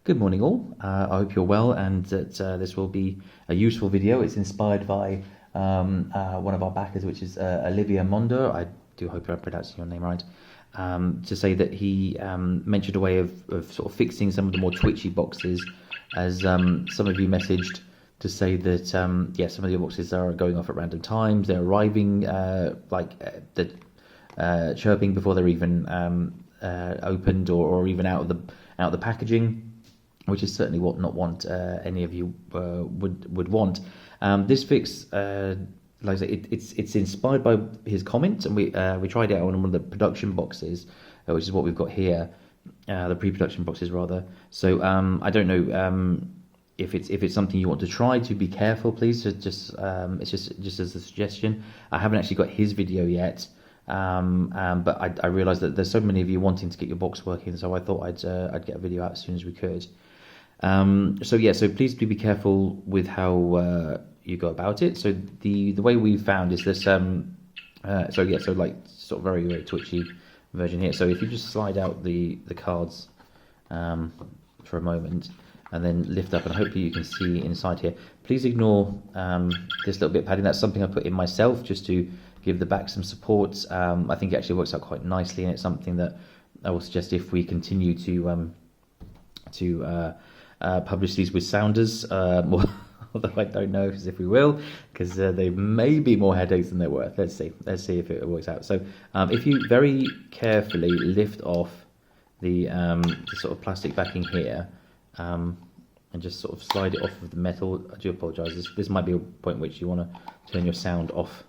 Good morning all, I hope you're well and that this will be a useful video. It's inspired by one of our backers, which is Olivier Mondor. I do hope I'm pronouncing your name right. To say that he mentioned a way of sort of fixing some of the more twitchy boxes, as some of you messaged to say that yeah, some of your boxes are going off at random times. They're arriving chirping before they're even opened or even out of the packaging, which is certainly what any of you would want. This fix, like I say, it's inspired by his comment, and we tried it out on one of the production boxes, which is what we've got here, the pre-production boxes rather. So I don't know if it's something you want to try. To be careful, please. It's just as a suggestion. I haven't actually got his video yet. But I realised that there's so many of you wanting to get your box working, so I thought I'd get a video out as soon as we could. So please do be careful with how you go about it. So the way we've found is this. So like sort of very twitchy version here. So if you just slide out the cards for a moment and then lift up, and hopefully you can see inside here. Please ignore this little bit of padding. That's something I put in myself just to give the back some support. I think it actually works out quite nicely, and it's something that I will suggest if we continue to publish these with sounders, although I don't know if we will, because they may be more headaches than they're worth. Let's see if it works out. So if you very carefully lift off the sort of plastic backing here, and just sort of slide it off of the metal. I do apologise, this might be a point which you want to turn your sound off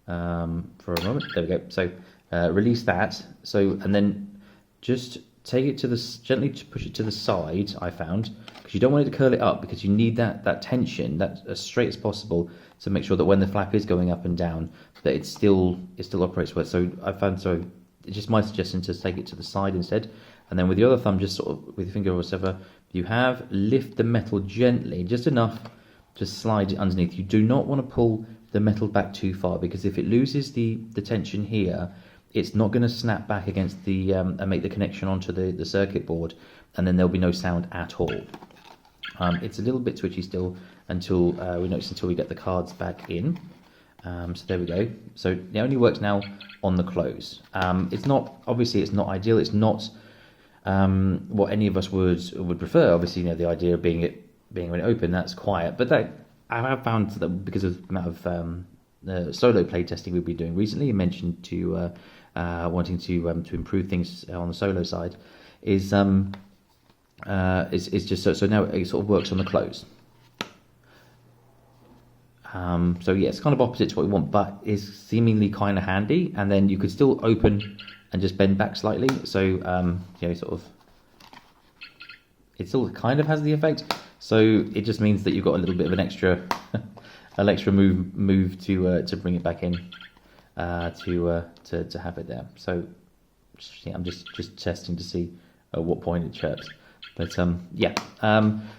for a moment. There we go. So release that. So, and then just take it to the, gently to push it to the side, I found, because you don't want it to curl it up, because you need that tension, that as straight as possible, to make sure that when the flap is going up and down, that it still operates well. So I found, so it's just my suggestion to take it to the side instead, and then with the other thumb, just sort of with your finger or whatever you have, lift the metal gently, just enough to slide it underneath. You do not want to pull the metal back too far, because if it loses the tension here, it's not going to snap back against the and make the connection onto the circuit board, and then there'll be no sound at all. It's a little bit twitchy still until we get the cards back in. So there we go. So it only works now on the close. It's not ideal. It's not what any of us would prefer. Obviously, the idea of being when it open, that's quiet. But that I have found that because of the amount of solo play testing we've been doing recently, you mentioned to wanting to improve things on the solo side, is just so now it sort of works on the close. So yeah, it's kind of opposite to what we want, but is seemingly kind of handy. And then you could still open and just bend back slightly. So sort of, it still kind of has the effect. So it just means that you've got a little bit of an extra move to bring it back in, to have it there. So I'm just testing to see at what point it chirps. But yeah,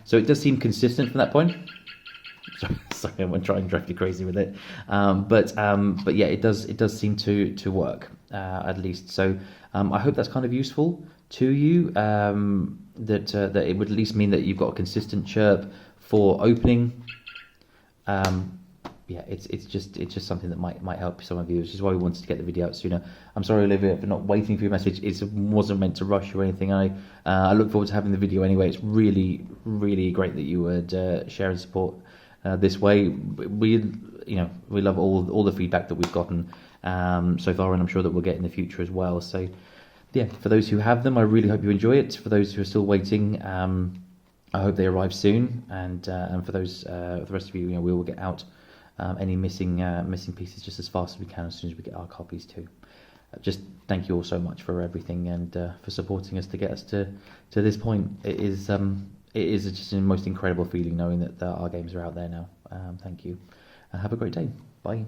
so it does seem consistent from that point. Sorry, I'm gonna try and drive you crazy with it. But yeah, it does seem to work, at least. So I hope that's kind of useful to you. That it would at least mean that you've got a consistent chirp for opening. Yeah, it's just something that might help some of you, which is why we wanted to get the video out sooner. I'm sorry, Olivia, for not waiting for your message. It wasn't meant to rush you or anything. I look forward to having the video anyway. It's really great that you would share and support this way. We love all the feedback that we've gotten so far, and I'm sure that we'll get in the future as well. So yeah, for those who have them, I really hope you enjoy it. For those who are still waiting, I hope they arrive soon, and for those for the rest of you, we will get out any missing pieces just as fast as we can, as soon as we get our copies too. Just thank you all so much for everything, and for supporting us to get us to this point. It is just the most incredible feeling knowing that our games are out there now. Thank you. Have a great day. Bye.